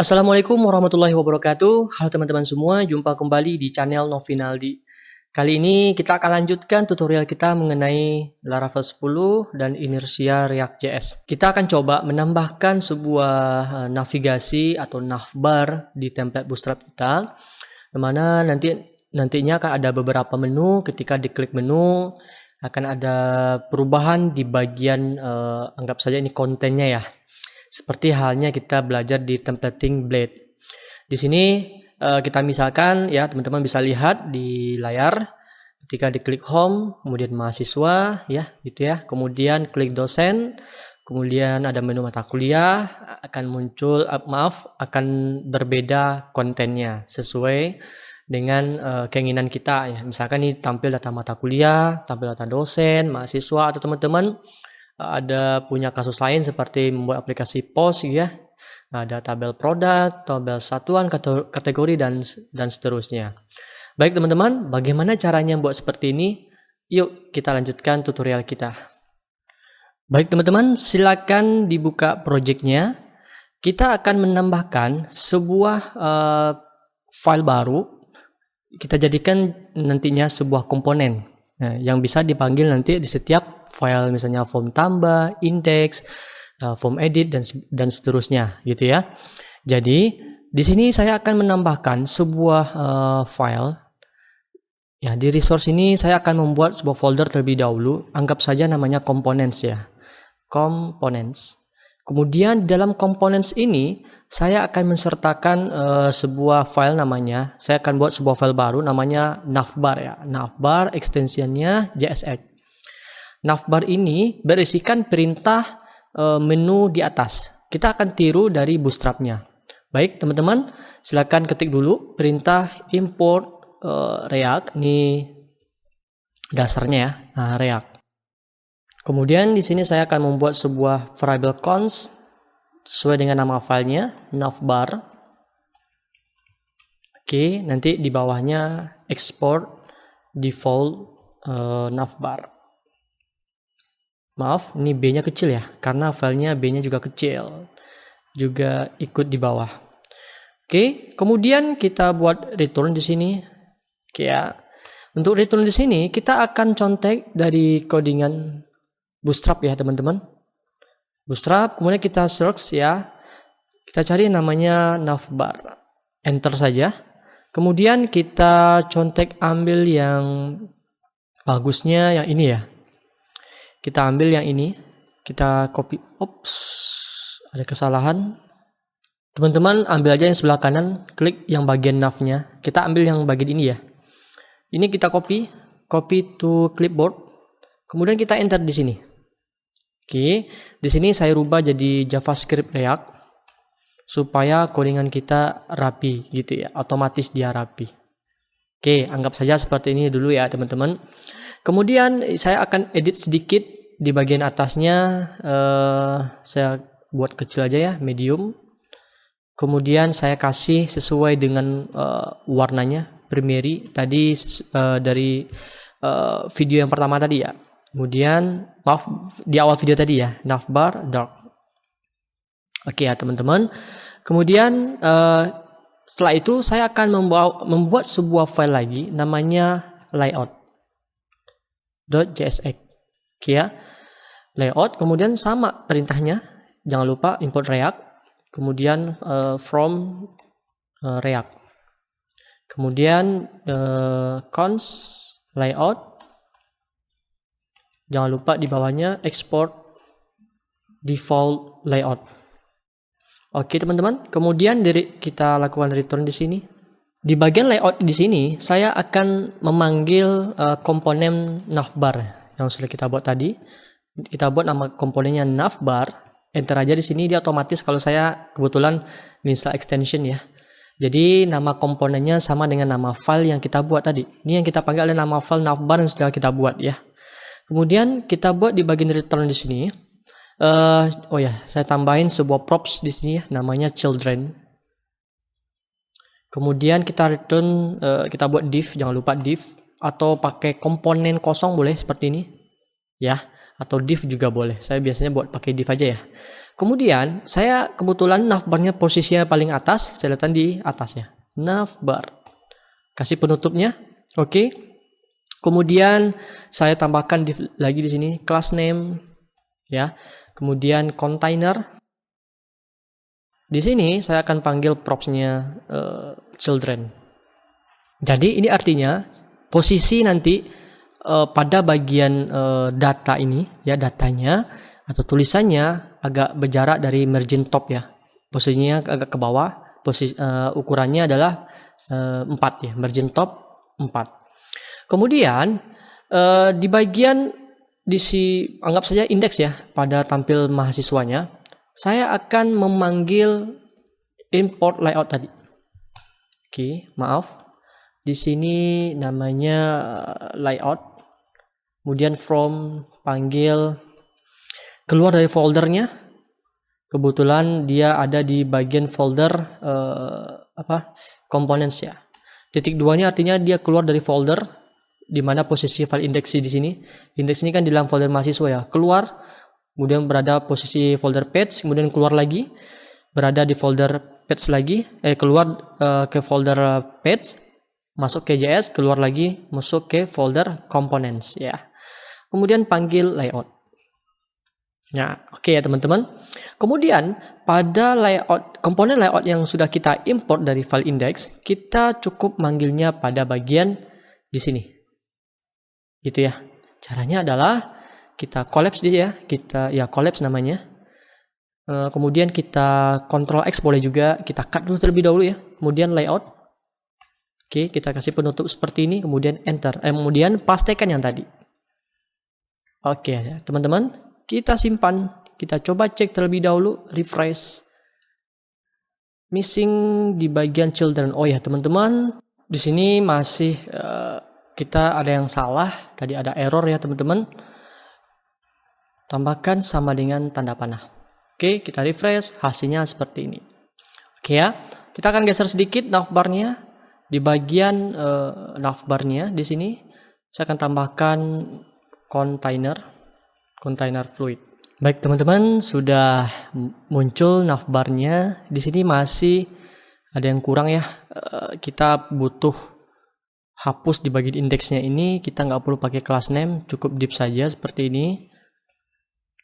Assalamualaikum warahmatullahi wabarakatuh. Halo teman-teman semua, jumpa kembali di channel Novinaldi. Kali ini kita akan lanjutkan tutorial kita mengenai Laravel 10 dan inersia React.js. Kita akan coba menambahkan sebuah navigasi atau navbar di template Bootstrap kita, dimana nantinya akan ada beberapa menu. Ketika diklik menu, akan ada perubahan di bagian anggap saja ini kontennya ya. Seperti halnya kita belajar di templating Blade. Di sini kita misalkan ya teman-teman bisa lihat di layar ketika diklik home, kemudian mahasiswa ya gitu ya. Kemudian klik dosen, kemudian ada menu mata kuliah, akan muncul akan berbeda kontennya sesuai dengan keinginan kita ya. Misalkan ini tampil data mata kuliah, tampil data dosen, mahasiswa atau teman-teman ada punya kasus lain seperti membuat aplikasi POS ya, ada tabel produk, tabel satuan, kategori dan seterusnya. Baik teman-teman, bagaimana caranya buat seperti ini? Yuk kita lanjutkan tutorial kita. Baik teman-teman, silakan dibuka projectnya. Kita akan menambahkan sebuah file baru. Kita jadikan nantinya sebuah komponen yang bisa dipanggil nanti di setiap file, misalnya form tambah, index, form edit dan seterusnya gitu ya. Jadi di sini saya akan menambahkan sebuah file ya. Di resource ini saya akan membuat sebuah folder terlebih dahulu, anggap saja namanya components ya, components. Kemudian dalam components ini saya akan mensertakan sebuah file namanya, saya akan buat sebuah file baru namanya navbar ya, navbar ekstensinya JSX. Navbar ini berisikan perintah menu di atas. Kita akan tiru dari Bootstrap-nya. Baik teman-teman, silakan ketik dulu perintah import React. Ini dasarnya ya, React. Kemudian di sini saya akan membuat sebuah variable const sesuai dengan nama filenya, navbar. Oke, nanti di bawahnya export default navbar. Maaf, ini B-nya kecil ya, karena filenya B-nya juga kecil, juga ikut di bawah. Oke, kemudian kita buat return di sini. Oke ya, untuk return di sini kita akan contek dari codingan Bootstrap ya teman-teman. Bootstrap, kemudian kita search ya, kita cari namanya navbar, enter saja. Kemudian kita contek ambil yang bagusnya yang ini ya. Kita ambil yang ini, kita copy. Ops, ada kesalahan. Teman-teman ambil aja yang sebelah kanan, klik yang bagian navnya. Kita ambil yang bagian ini ya. Ini kita copy to clipboard. Kemudian kita enter di sini. Oke, di sini saya rubah jadi JavaScript React supaya codingan kita rapi gitu ya, otomatis dia rapi. Oke, anggap saja seperti ini dulu ya teman-teman. Kemudian saya akan edit sedikit di bagian atasnya. Saya buat kecil aja ya, medium. Kemudian saya kasih sesuai dengan warnanya, primary tadi dari video yang pertama tadi ya. Kemudian maaf di awal video tadi ya, navbar dark. Oke ya teman-teman. Kemudian setelah itu saya akan membuat sebuah file lagi namanya layout.jsx. Oke ya. Layout, kemudian sama perintahnya. Jangan lupa import React, kemudian from React. Kemudian const layout. Jangan lupa di bawahnya export default layout. Oke teman-teman, kemudian kita lakukan return di sini. Di bagian layout di sini saya akan memanggil komponen navbar yang sudah kita buat tadi. Kita buat nama komponennya navbar. Enter aja di sini, dia otomatis kalau saya kebetulan install extension ya. Jadi nama komponennya sama dengan nama file yang kita buat tadi. Ini yang kita panggil adalah nama file navbar yang sudah kita buat ya. Kemudian kita buat di bagian return di sini. Oh ya, saya tambahin sebuah props di sini ya, namanya children. Kemudian kita return, kita buat div, jangan lupa div, atau pakai komponen kosong boleh seperti ini. ya, atau div juga boleh. Saya biasanya buat pakai div aja ya. Kemudian saya kebetulan navbarnya posisinya paling atas, saya letakkan di atas ya. Navbar. Kasih penutupnya. Oke. Kemudian saya tambahkan div lagi di sini class name ya. Kemudian container. Di sini saya akan panggil propsnya children. Jadi ini artinya posisi nanti pada bagian data ini ya, datanya atau tulisannya agak berjarak dari margin top ya. Posisinya agak ke bawah. Ukurannya adalah 4 ya, margin top 4. Kemudian di bagian anggap saja indeks ya pada tampil mahasiswanya, saya akan memanggil import layout tadi. Oke, maaf. Di sini namanya layout. Kemudian from panggil keluar dari foldernya. Kebetulan dia ada di bagian folder components ya. Titik 2-nya artinya dia keluar dari folder di mana posisi file index di sini. Index ini kan di dalam folder mahasiswa ya. Keluar, kemudian berada posisi folder page, kemudian keluar lagi, berada di folder page lagi, keluar ke folder page, masuk ke JS, keluar lagi, masuk ke folder components ya. Kemudian panggil layout. Nah, oke ya teman-teman. Kemudian pada komponen layout yang sudah kita import dari file index, kita cukup manggilnya pada bagian di sini. Gitu ya. Caranya adalah kita collapse dia ya, collapse namanya. Kemudian kita Ctrl X boleh juga, kita cut dulu terlebih dahulu ya. Kemudian layout. Oke, kita kasih penutup seperti ini, kemudian enter. Kemudian pastekan yang tadi. Oke, teman-teman, kita simpan. Kita coba cek terlebih dahulu, refresh. Missing di bagian children. Oh ya, teman-teman, di sini masih kita ada yang salah. Tadi ada error ya, teman-teman. Tambahkan sama dengan tanda panah. Oke, kita refresh, hasilnya seperti ini. Oke ya, kita akan geser sedikit navbarnya. Di bagian navbarnya di sini saya akan tambahkan container fluid. Baik teman-teman, sudah muncul navbarnya. Di sini masih ada yang kurang ya. Kita butuh hapus di bagian indeksnya ini. Kita nggak perlu pakai class name, cukup div saja seperti ini.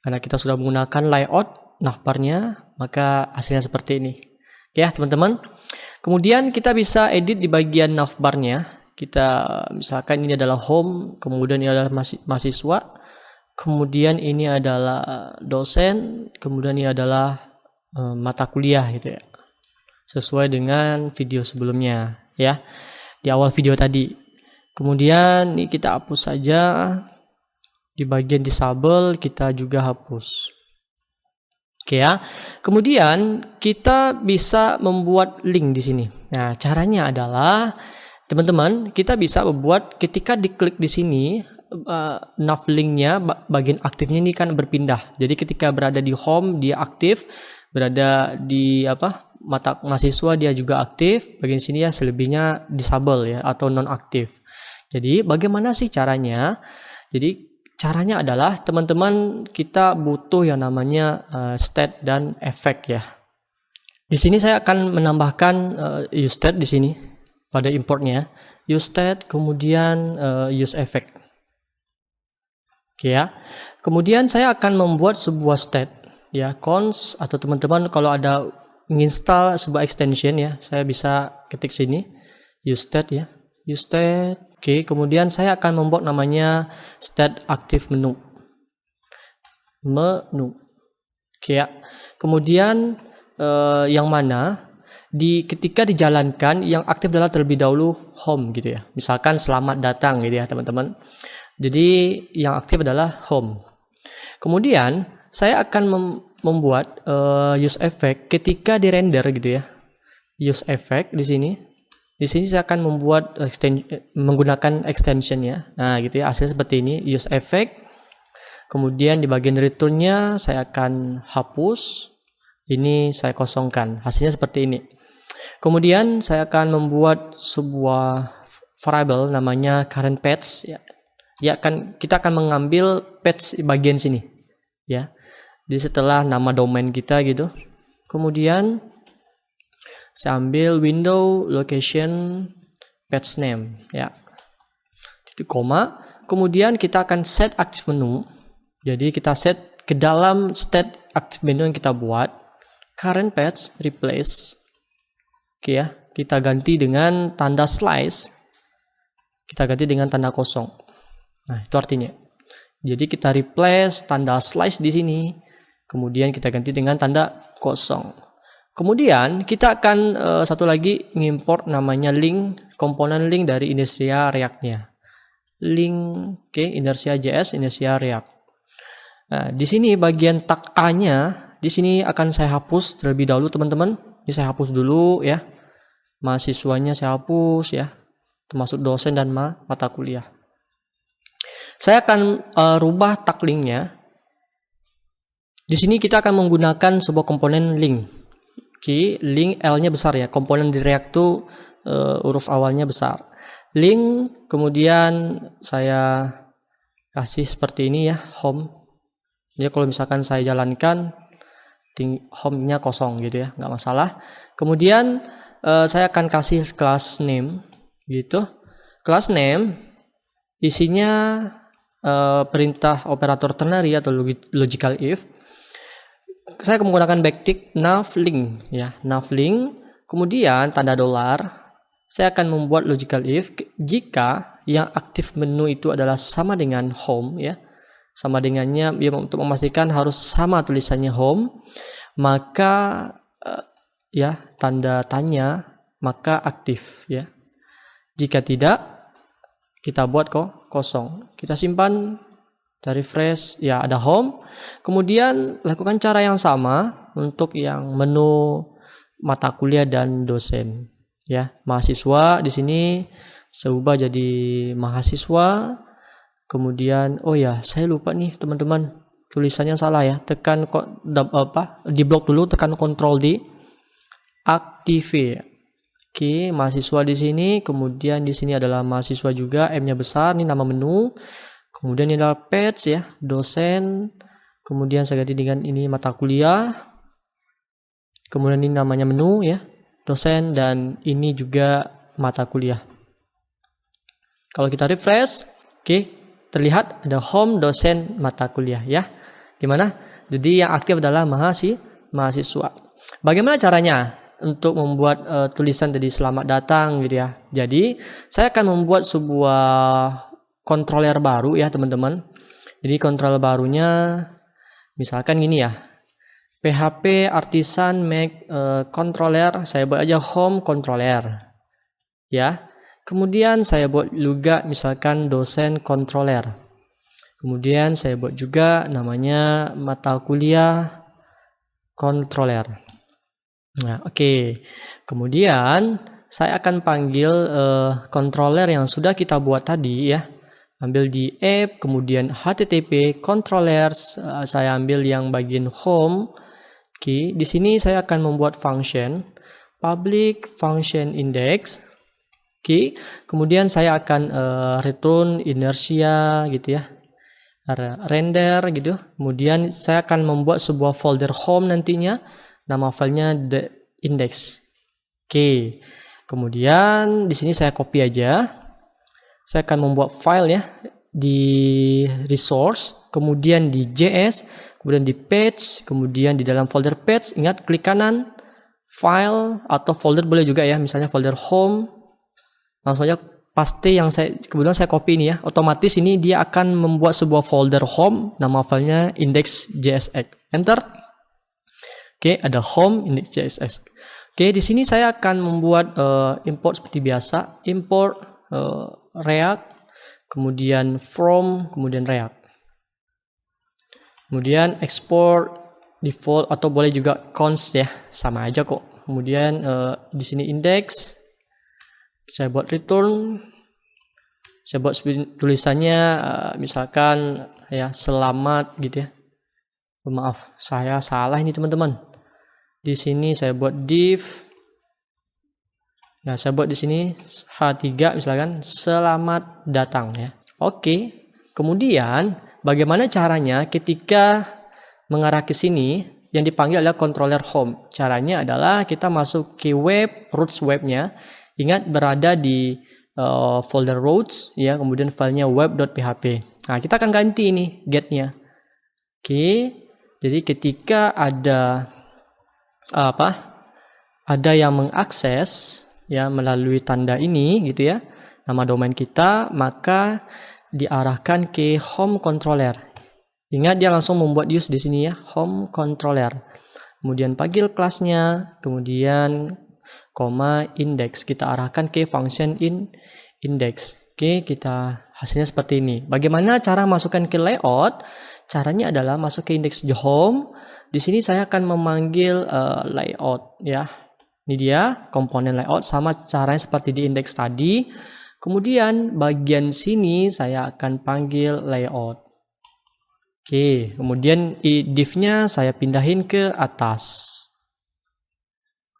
Karena kita sudah menggunakan layout navbarnya, maka hasilnya seperti ini. Ya teman-teman. Kemudian kita bisa edit di bagian navbarnya. Kita misalkan ini adalah home, kemudian ini adalah mahasiswa, kemudian ini adalah dosen, kemudian ini adalah mata kuliah gitu ya. Sesuai dengan video sebelumnya ya. Di awal video tadi. Kemudian ini kita hapus saja. Di bagian disable kita juga hapus. Oke ya. Kemudian kita bisa membuat link di sini. Nah, caranya adalah teman-teman, kita bisa membuat ketika diklik di sini nav linknya bagian aktifnya ini kan berpindah. Jadi ketika berada di home dia aktif, berada di mata mahasiswa dia juga aktif. Bagian sini ya selebihnya disable ya atau non aktif. Jadi bagaimana sih caranya? Jadi caranya adalah teman-teman kita butuh yang namanya state dan effect ya. Di sini saya akan menambahkan use state di sini pada importnya. Use state kemudian use effect. Oke ya. Kemudian saya akan membuat sebuah state ya, cons atau teman-teman kalau ada menginstal sebuah extension ya, saya bisa ketik sini use state ya. Use state. Oke, kemudian saya akan membuat namanya state active menu. Oke ya. Kemudian yang mana ketika dijalankan yang aktif adalah terlebih dahulu home gitu ya. Misalkan selamat datang gitu ya teman-teman. Jadi yang aktif adalah home. Kemudian saya akan membuat use effect ketika di render gitu ya. Use effect di sini. Di sini saya akan membuat menggunakan extension ya. Nah, gitu ya, hasilnya seperti ini, use effect. Kemudian di bagian returnnya saya akan hapus. Ini saya kosongkan. Hasilnya seperti ini. Kemudian saya akan membuat sebuah variable namanya current page ya. Ya kan kita akan mengambil patch bagian sini ya. Jadi setelah nama domain kita gitu. Kemudian saya ambil window location patch name ya. Titik koma. Kemudian kita akan set active menu. Jadi kita set ke dalam state active menu yang kita buat current patch replace. Oke ya, kita ganti dengan tanda slice. Kita ganti dengan tanda kosong. Nah, itu artinya. Jadi kita replace tanda slice di sini. Kemudian kita ganti dengan tanda kosong. Kemudian kita akan satu lagi ngimport namanya link, komponen link dari Inertia React-nya. Link Inertia JS, Inertia React. Nah, di sini bagian tag A-nya, di sini akan saya hapus terlebih dahulu teman-teman. Ini saya hapus dulu ya. Mahasiswanya saya hapus ya. Termasuk dosen dan mata kuliah. Saya akan rubah tag linknya. Di sini kita akan menggunakan sebuah komponen link. Link L-nya besar ya. Komponen di React itu huruf awalnya besar. Link, kemudian saya kasih seperti ini ya, home. Jadi kalau misalkan saya jalankan, home-nya kosong gitu ya, nggak masalah. Kemudian saya akan kasih class name gitu. Class name isinya perintah operator ternary atau logical if. Saya menggunakan backtick navlink ya, navlink. Kemudian tanda $. Saya akan membuat logical if jika yang aktif menu itu adalah sama dengan home ya. Sama dengannya ya, untuk memastikan harus sama tulisannya home, maka ya tanda tanya maka aktif ya. Jika tidak, kita buat kosong. Kita simpan, kita refresh, ya ada home. Kemudian lakukan cara yang sama untuk yang menu mata kuliah dan dosen. Ya, mahasiswa di sini saya ubah jadi mahasiswa. Kemudian, oh ya, saya lupa nih teman-teman, tulisannya salah ya. Tekan di blok dulu, tekan Ctrl D, active. Oke, mahasiswa di sini, kemudian di sini adalah mahasiswa juga, M-nya besar, ini nama menu. Kemudian ini adalah patch ya, dosen. Kemudian saya ganti dengan ini mata kuliah. Kemudian ini namanya menu ya, dosen, dan ini juga mata kuliah. Kalau kita refresh, oke, terlihat ada home, dosen, mata kuliah ya. Gimana? Jadi yang aktif adalah mahasiswa. Bagaimana caranya untuk membuat tulisan tadi selamat datang gitu ya. Jadi saya akan membuat sebuah controller baru ya teman-teman. Jadi controller barunya misalkan gini ya. PHP artisan make controller, saya buat aja home controller. Ya. Kemudian saya buat juga misalkan dosen controller. Kemudian saya buat juga namanya mata kuliah controller. Nah, oke. Kemudian saya akan panggil controller yang sudah kita buat tadi ya. Ambil di app, kemudian http controllers, saya ambil yang bagian home. Oke, di sini saya akan membuat function public function index. Oke, kemudian saya akan return inertia gitu ya, render gitu. Kemudian saya akan membuat sebuah folder home nantinya, nama filenya the index. Oke, kemudian di sini saya copy aja. Saya akan membuat file ya di resource, kemudian di JS, kemudian di page, kemudian di dalam folder page. Ingat klik kanan, file atau folder boleh juga ya, misalnya folder home. Langsung aja paste yang kemudian saya copy ini ya. Otomatis ini dia akan membuat sebuah folder home, nama filenya index.jsx. Enter. Oke, ada home index.jsx. Oke, di sini saya akan membuat import seperti biasa, import React, kemudian from, kemudian React. Kemudian export default atau boleh juga const ya, sama aja kok. Kemudian di sini index. Saya buat return, saya buat tulisannya misalkan ya selamat gitu ya. Maaf, saya salah ini teman-teman. Di sini saya buat div, ya saya buat di sini H3 misalkan selamat datang ya. Oke, Kemudian bagaimana caranya ketika mengarah ke sini, yang dipanggil adalah controller home. Caranya adalah kita masuk ke web, roots webnya. Ingat berada di folder roots, ya, kemudian filenya web.php. Nah, kita akan ganti ini getnya. Oke, jadi ketika ada ada yang mengakses, ya, melalui tanda ini, gitu ya, nama domain kita, maka diarahkan ke home controller. Ingat dia langsung membuat use di sini ya, home controller. Kemudian panggil kelasnya, kemudian koma index, kita arahkan ke function index. Oke, kita hasilnya seperti ini. Bagaimana cara masukkan ke layout? Caranya adalah masuk ke index home. Di sini saya akan memanggil layout, ya. Ini dia komponen layout, sama caranya seperti di index tadi. Kemudian bagian sini saya akan panggil layout. Oke, kemudian div-nya saya pindahin ke atas.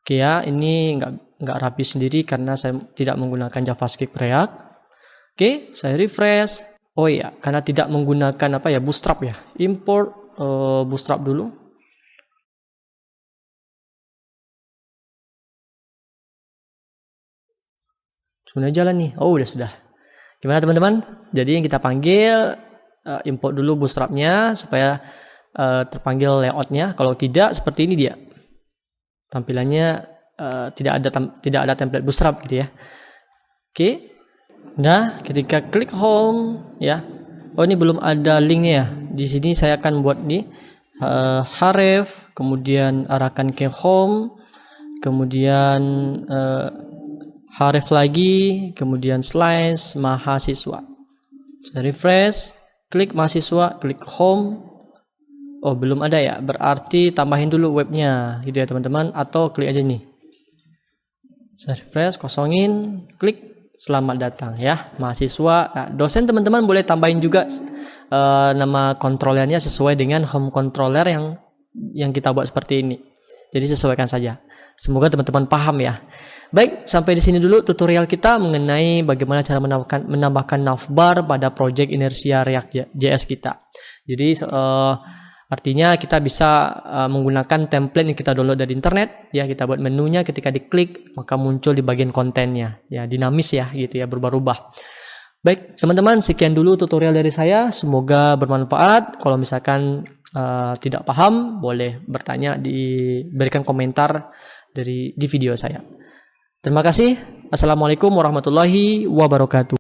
Oke ya, ini nggak rapi sendiri karena saya tidak menggunakan JavaScript React. Oke, saya refresh. Oh iya, karena tidak menggunakan Bootstrap ya. Import Bootstrap dulu. Sudah jalan nih. Oh, sudah. Gimana teman-teman? Jadi yang kita panggil import dulu Bootstrapnya supaya terpanggil layoutnya. Kalau tidak, seperti ini dia. Tampilannya tidak ada template Bootstrap gitu ya. Oke. Nah, ketika klik home, ya. Oh, ini belum ada linknya ya. Di sini saya akan buat nih href, kemudian arahkan ke home, kemudian href lagi, kemudian slice mahasiswa. Saya refresh, klik mahasiswa, klik home. Oh, belum ada ya. Berarti tambahin dulu webnya gitu ya teman-teman, atau klik aja nih. Saya refresh, kosongin, klik selamat datang ya mahasiswa. Nah, dosen teman-teman boleh tambahin juga nama kontrolernya sesuai dengan home controller yang kita buat seperti ini. Jadi sesuaikan saja. Semoga teman-teman paham ya. Baik, sampai di sini dulu tutorial kita mengenai bagaimana cara menambahkan navbar pada project Inersia React JS kita. Jadi artinya kita bisa menggunakan template yang kita download dari internet, ya, kita buat menunya, ketika diklik maka muncul di bagian kontennya, ya, dinamis ya gitu ya, berubah-ubah. Baik teman-teman, sekian dulu tutorial dari saya, semoga bermanfaat. Kalau misalkan tidak paham, boleh bertanya, diberikan komentar di video saya. Terima kasih. Assalamualaikum warahmatullahi wabarakatuh.